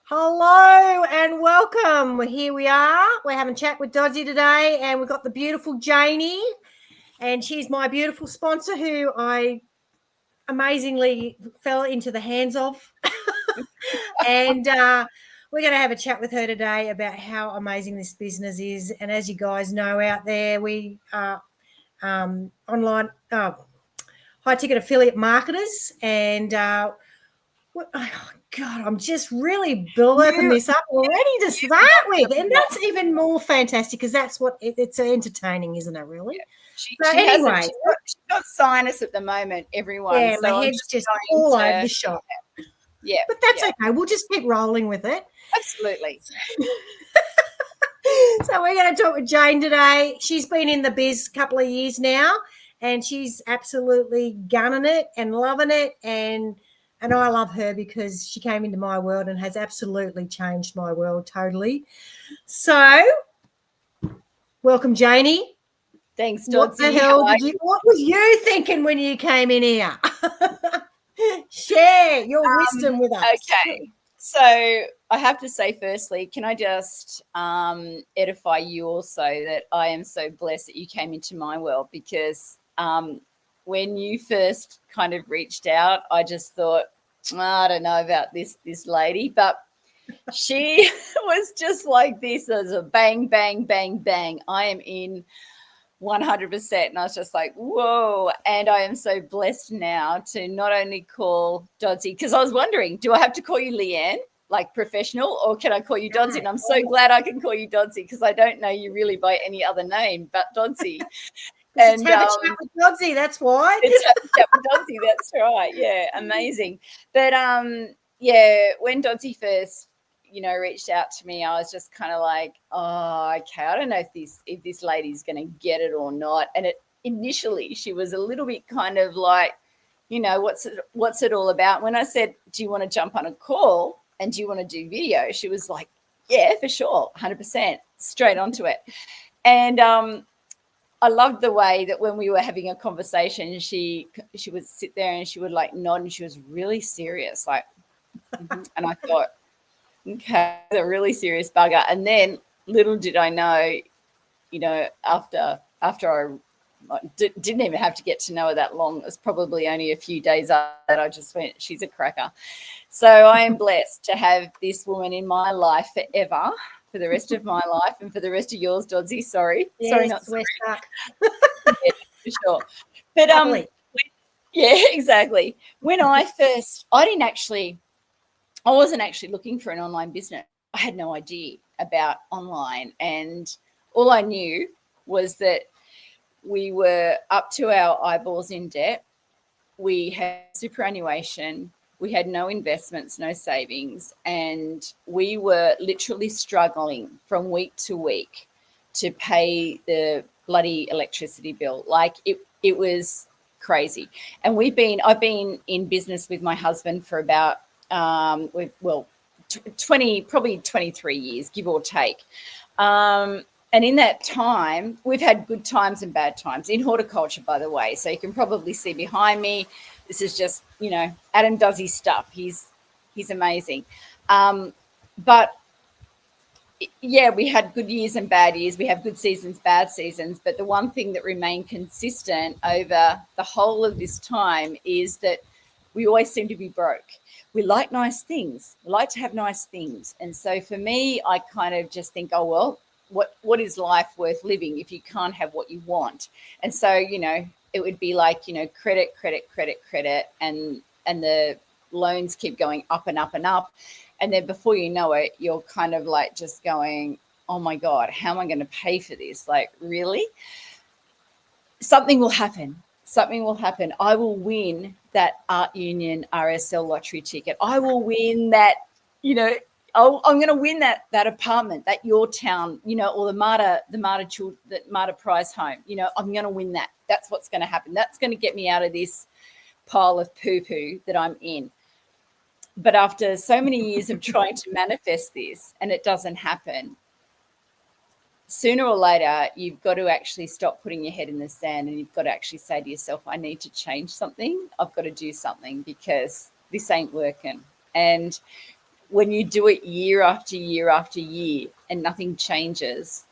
Hello and welcome. Here we are. We're having a chat with Doddsy today, and we've got the beautiful Janie, and she's my beautiful sponsor who I amazingly fell into the hands of. and we're going to have a chat with her today about how amazing this business is. And as you guys know out there, we are online high ticket affiliate marketers, and oh God, I'm just really blurping this up already to start with. And that's even more fantastic because that's what it's entertaining, isn't it, really? Yeah. She's got sinus at the moment, everyone. Yeah, so my head's just all over the shop. Yeah. But that's okay. We'll just keep rolling with it. Absolutely. So we're going to talk with Jane today. She's been in the biz a couple of years now, and she's absolutely gunning it and loving it. And I love her because she came into my world and has absolutely changed my world totally. So, welcome, Janie. Thanks, Doddsy. What were you thinking when you came in here? Share your wisdom with us. Okay. So I have to say, firstly, can I just edify you also that I am so blessed that you came into my world, because when you first kind of reached out, I just thought, I don't know about this lady, but she was just like this. As a bang, bang, bang, bang. I am in 100%. And I was just like, whoa. And I am so blessed now to not only call Doddsy, because I was wondering, do I have to call you Leanne, like professional, or can I call you Doddsy? And I'm so glad I can call you Doddsy because I don't know you really by any other name but Doddsy. And have a chat with Doddsy, that's why. It's have a chat with Doddsy, that's right. Yeah, amazing. But yeah, when Doddsy first, reached out to me, I was just kind of like, oh, okay, I don't know if this lady's going to get it or not. And initially she was a little bit kind of like, what's it all about? When I said, do you want to jump on a call and do you want to do video? She was like, yeah, for sure, 100%, straight onto it. And I loved the way that when we were having a conversation, she would sit there and she would like nod, and she was really serious, like, and I thought, okay, a really serious bugger. And then little did I know, after I didn't even have to get to know her that long. It was probably only a few days after that I just went, she's a cracker. So I am blessed to have this woman in my life forever, for the rest of my life and for the rest of yours, Doddsy. Sorry. Yes, sorry, not sorry. Yeah, for sure. But yeah, exactly. When I wasn't actually looking for an online business. I had no idea about online, and all I knew was that we were up to our eyeballs in debt. We had superannuation. We had no investments, no savings, and we were literally struggling from week to week to pay the bloody electricity bill. Like it was crazy. And I've been in business with my husband for about 23 years, give or take. And in that time, we've had good times and bad times in horticulture, by the way. So you can probably see behind me, this is just, Adam does his stuff. He's amazing. But yeah, we had good years and bad years. We have good seasons, bad seasons. But the one thing that remained consistent over the whole of this time is that we always seem to be broke. We like nice things. We like to have nice things. And so for me, I kind of just think, oh, well, what is life worth living if you can't have what you want? And so, it would be like, credit, and the loans keep going up and up and up. And then before you know it, you're kind of like just going, oh my God, how am I going to pay for this? Like, really? Something will happen. I will win that Art Union RSL lottery ticket. I will win that, I'm going to win that apartment, that Your Town, or the Marta prize home. I'm going to win that. That's what's going to happen. That's going to get me out of this pile of poo-poo that I'm in. But after so many years of trying to manifest this and it doesn't happen, sooner or later, you've got to actually stop putting your head in the sand, and you've got to actually say to yourself, I need to change something. I've got to do something because this ain't working. And when you do it year after year after year and nothing changes,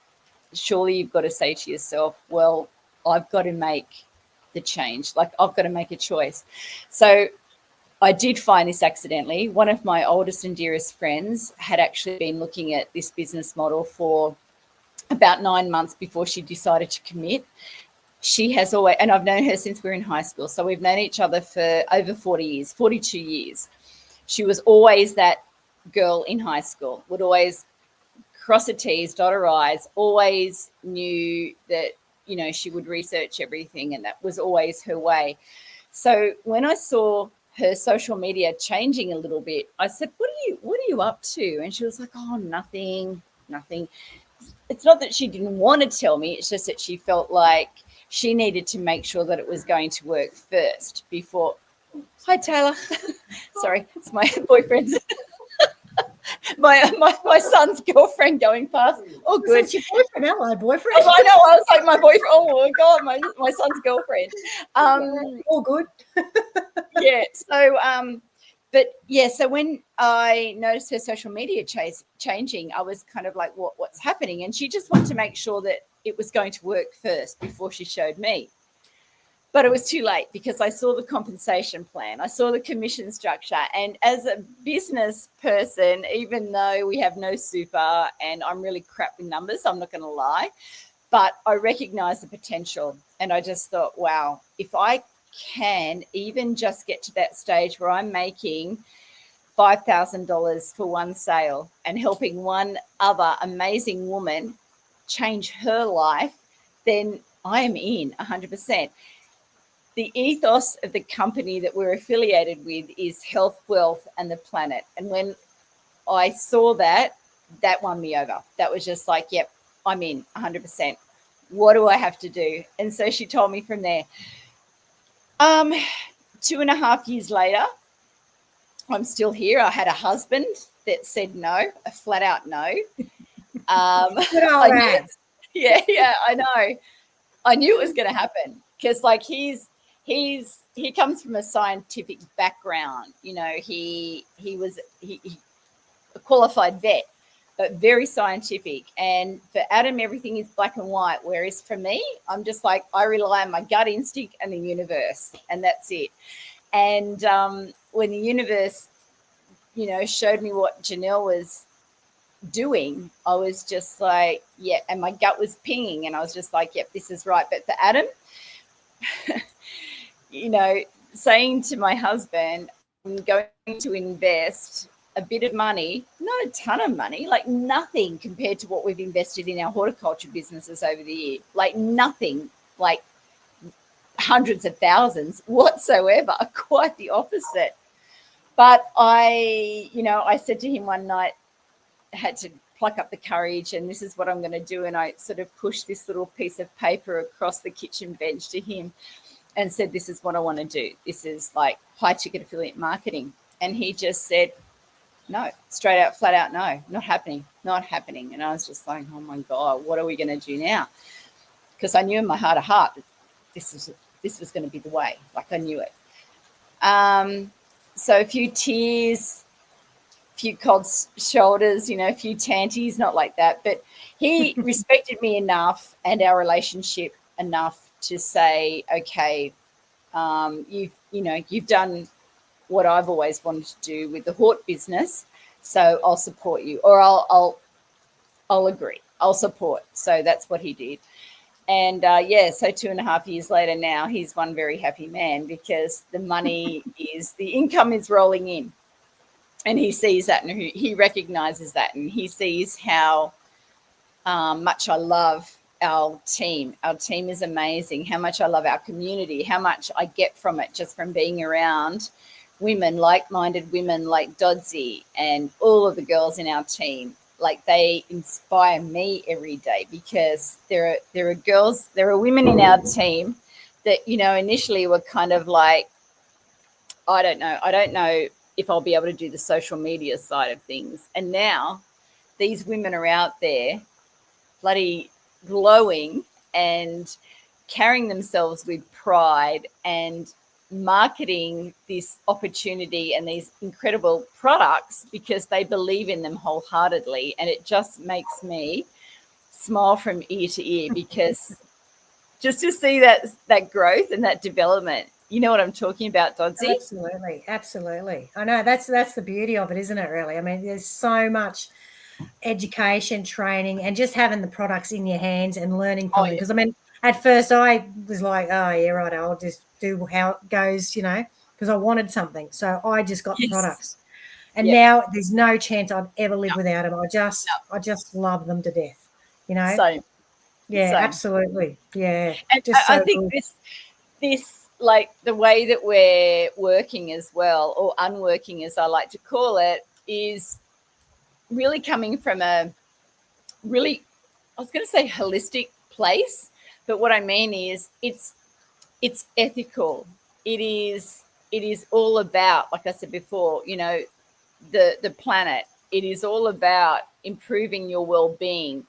surely you've got to say to yourself, well, I've got to make the change. Like, I've got to make a choice. So I did find this accidentally. One of my oldest and dearest friends had actually been looking at this business model for about 9 months before she decided to commit. She has always, and I've known her since we were in high school. So we've known each other for over 40 years, 42 years. She was always that girl in high school, would always cross her T's, dot her I's, always knew that, you know, she would research everything, and that was always her way. So when I saw her social media changing a little bit, I said, what are you up to? And she was like, oh, nothing. It's not that she didn't want to tell me, it's just that she felt like she needed to make sure that it was going to work first before. Hi, Taylor. Sorry, it's my boyfriend's my son's girlfriend going past. Oh, good. It's your boyfriend. Hello, boyfriend. Oh, I know. I was like, my boyfriend. Oh my God, my son's girlfriend. All good. Yeah. So, but yeah. So when I noticed her social media changing, I was kind of like, what's happening? And she just wanted to make sure that it was going to work first before she showed me. But it was too late, because I saw the compensation plan. I saw the commission structure. And as a business person, even though we have no super and I'm really crap with numbers, I'm not going to lie, but I recognize the potential. And I just thought, wow, if I can even just get to that stage where I'm making $5,000 for one sale and helping one other amazing woman change her life, then I am in 100%. The ethos of the company that we're affiliated with is health, wealth, and the planet. And when I saw that, that won me over. That was just like, yep, I'm in 100%. What do I have to do? And so she told me from there. 2.5 years later, I'm still here. I had a husband that said no, a flat out no. Yeah, I know. I knew it was going to happen, because like he comes from a scientific background. You know, he was a qualified vet, but very scientific. And for Adam, everything is black and white. Whereas for me, I'm just like, I rely on my gut instinct and the universe, and that's it. And when the universe, you know, showed me what Janelle was doing, I was just like, yeah, and my gut was pinging, and I was just like, yep, this is right. But for Adam, you know, saying to my husband, I'm going to invest a bit of money, not a ton of money, like nothing compared to what we've invested in our horticulture businesses over the year, like nothing, like hundreds of thousands whatsoever, quite the opposite. But I said to him one night, I had to pluck up the courage, and this is what I'm going to do. And I sort of pushed this little piece of paper across the kitchen bench to him and said, this is what I want to do. This is like high ticket affiliate marketing. And he just said, no, straight out, flat out, no, not happening. And I was just like, oh my God, what are we going to do now? Because I knew in my heart of heart that this was going to be the way. Like, I knew it. So a few tears, a few cold shoulders, you know, a few tanties, not like that. But he respected me enough and our relationship enough to say, okay, you've done what I've always wanted to do with the hort business, so I'll support you, or I'll agree, I'll support. So that's what he did. And so 2.5 years later now, he's one very happy man, because the income is rolling in, and he sees that, and he recognizes that, and he sees how much I love our team. Our team is amazing. How much I love our community, how much I get from it just from being around women, like-minded women like Doddsy and all of the girls in our team. Like, they inspire me every day, because there are women in our team that, you know, initially were kind of like, I don't know if I'll be able to do the social media side of things. And now these women are out there bloody glowing and carrying themselves with pride and marketing this opportunity and these incredible products because they believe in them wholeheartedly. And it just makes me smile from ear to ear because just to see that growth and that development, you know what I'm talking about, Doddsy? Absolutely. I know that's the beauty of it, isn't it, really? I mean, there's so much education, training, and just having the products in your hands and learning from them. Because, I mean, at first I was like, oh, yeah, right, I'll just do how it goes, because I wanted something. So I just got the products. And now there's no chance I'd ever live without them. I just love them to death, Same. Yeah, Same. absolutely. Yeah. And I think this like the way that we're working as well, or unworking as I like to call it, is really coming from a really, I was going to say holistic place, but what I mean is it's ethical. It is all about, like I said before, the planet. It is all about improving your well-being,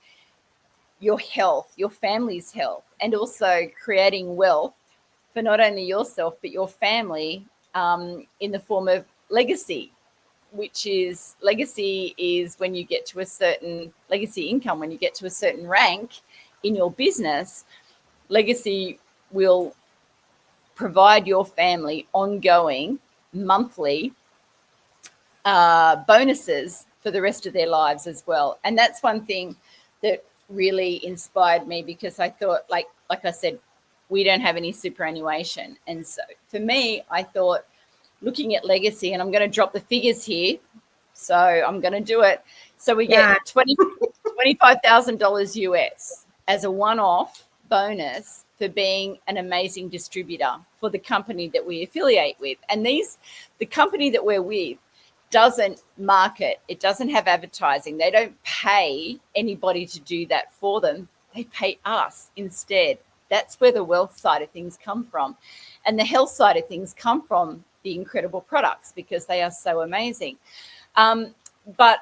your health, your family's health, and also creating wealth for not only yourself but your family, in the form of legacy, which is legacy is when you get to a certain legacy income, when you get to a certain rank in your business, legacy will provide your family ongoing monthly bonuses for the rest of their lives as well. And that's one thing that really inspired me, because I thought, like I said, we don't have any superannuation. And so for me, I thought, looking at legacy, and I'm going to drop the figures here, so I'm going to do it. So we get $25,000 US as a one-off bonus for being an amazing distributor for the company that we affiliate with. And the company that we're with doesn't market, it doesn't have advertising, they don't pay anybody to do that for them, they pay us instead. That's where the wealth side of things come from, and the health side of things come from the incredible products, because they are so amazing. But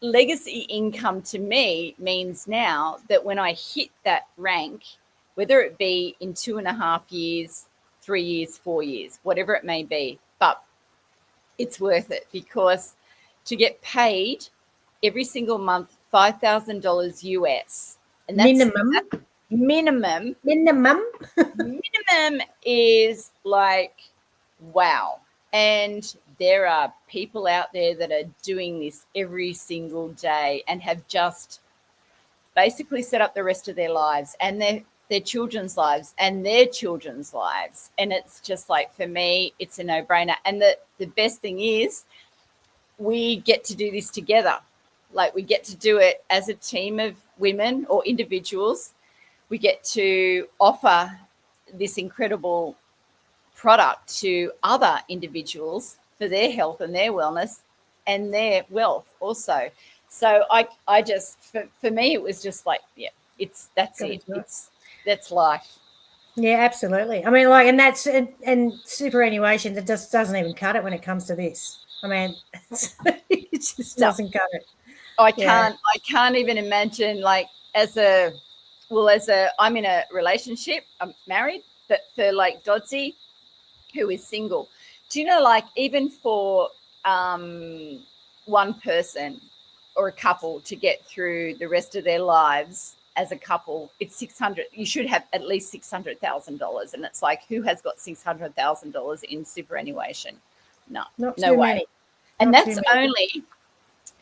legacy income to me means now that when I hit that rank, whether it be in 2.5 years, 3 years, 4 years, whatever it may be, but it's worth it, because to get paid every single month $5,000 US, and that's minimum is like, wow. And there are people out there that are doing this every single day and have just basically set up the rest of their lives and their children's lives and their children's lives. And it's just like, for me, it's a no-brainer. And the best thing is we get to do this together. Like, we get to do it as a team of women or individuals. We get to offer this incredible product to other individuals for their health and their wellness and their wealth also. So I just, for me, it was just like, yeah, that's it. That's life. Yeah, absolutely. I mean, like, and that's, and superannuation, that just doesn't even cut it when it comes to this. I mean, it just doesn't cut it. I can't even imagine, like, I'm in a relationship, I'm married, but for like Doddsy, who is single, do you know, like, even for one person or a couple to get through the rest of their lives as a couple, it's 600. You should have at least $600,000, and it's like, who has got $600,000 in superannuation? No way. Many. And that's only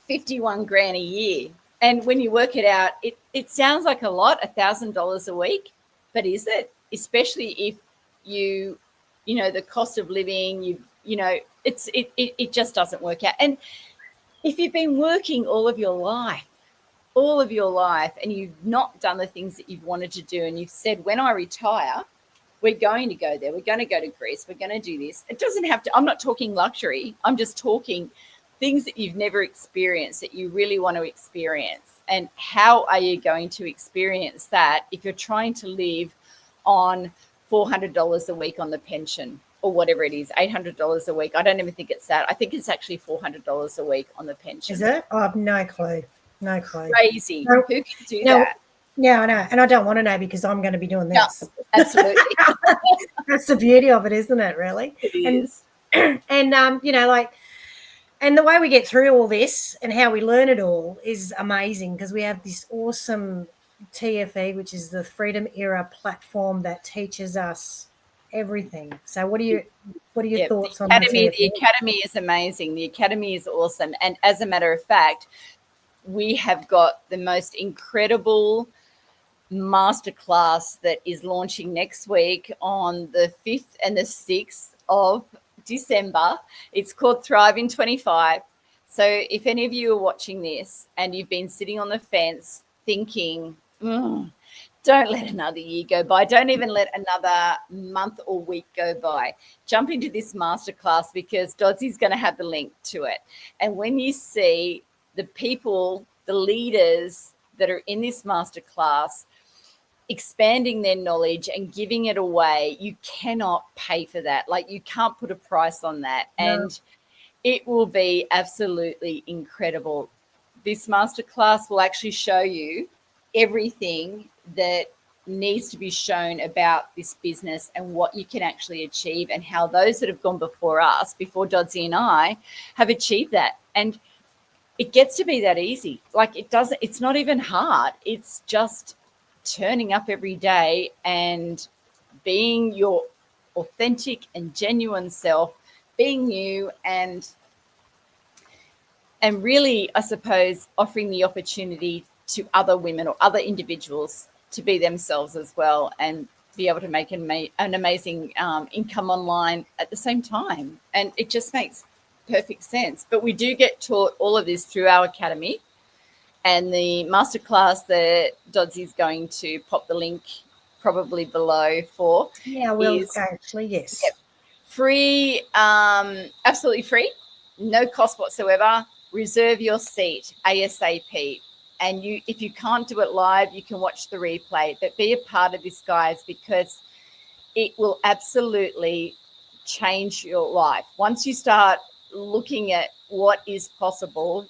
51 grand a year. And when you work it out, it sounds like a lot, $1,000 a week, but is it? Especially if you know, the cost of living, it just doesn't work out. And if you've been working all of your life, and you've not done the things that you've wanted to do, and you've said, when I retire, we're going to go there, we're going to go to Greece, we're going to do this. It doesn't have to, I'm not talking luxury, I'm just talking things that you've never experienced that you really want to experience. And how are you going to experience that if you're trying to live on $400 a week on the pension, or whatever it is, $800 a week? I don't even think it's that. I think it's actually $400 a week on the pension. Is it? I have no clue. No clue. Crazy. Who can do that? Yeah, I know. And I don't want to know, because I'm going to be doing this. No, absolutely. That's the beauty of it, isn't it? Really, It is. and you know, like, and the way we get through all this and how we learn it all is amazing because we have this awesome TFE, which is the Freedom Era platform that teaches us everything. So, what are your Yep, thoughts on the TFE? The academy is amazing. The academy is awesome. And as a matter of fact, we have got the most incredible masterclass that is launching next week on the 5th and the 6th of December. It's called Thrive in 25. So if any of you are watching this and you've been sitting on the fence thinking, don't let another year go by. Don't even let another month or week go by. Jump into this masterclass because Doddsy's going to have the link to it. And when you see the people, the leaders that are in this masterclass expanding their knowledge and giving it away, you cannot pay for that. Like, you can't put a price on that. No. And it will be absolutely incredible. This masterclass will actually show you everything that needs to be shown about this business and what you can actually achieve and how those that have gone before us, before Doddsy and I, have achieved that. And it gets to be that easy. Like, it's not even hard. It's just turning up every day and being your authentic and genuine self, being you, and really, I suppose, offering the opportunity to other women or other individuals to be themselves as well and be able to make an amazing income online at the same time. And it just makes perfect sense. But we do get taught all of this through our academy. And the masterclass that Doddsy is going to pop the link probably below for. Yeah, well, actually, yes. Yep, free, absolutely free, no cost whatsoever. Reserve your seat ASAP. And if you can't do it live, you can watch the replay. But be a part of this, guys, because it will absolutely change your life. Once you start looking at what is possible,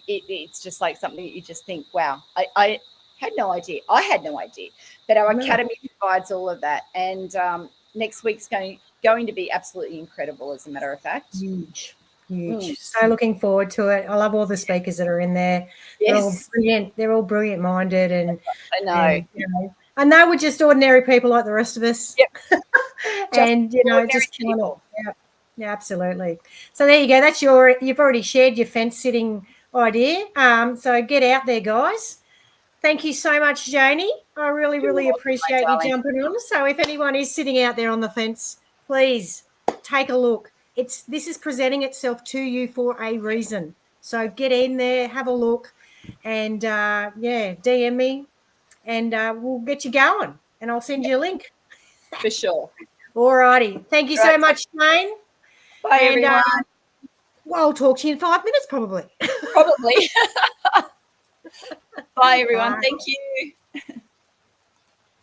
it's just like something that you just think, wow, I had no idea. I had no idea. But our academy provides all of that. And next week's going to be absolutely incredible, as a matter of fact. Huge. So looking forward to it. I love all the speakers that are in there. Yes. They're all brilliant. They're all brilliant minded, and I know. And, you know, and they were just ordinary people like the rest of us. Yep. And just killing it. Yeah, absolutely. So there you go. That's you've already shared your fence sitting idea. So get out there, guys. Thank you so much, Janie. I really, really appreciate you jumping on. So if anyone is sitting out there on the fence, please take a look. This is presenting itself to you for a reason. So get in there, have a look, and DM me, and we'll get you going. And I'll send you a link. For sure. All righty. Thank you so much, Jane. Bye, everyone. I'll talk to you in 5 minutes, probably. Probably. Bye, everyone. Bye. Thank you.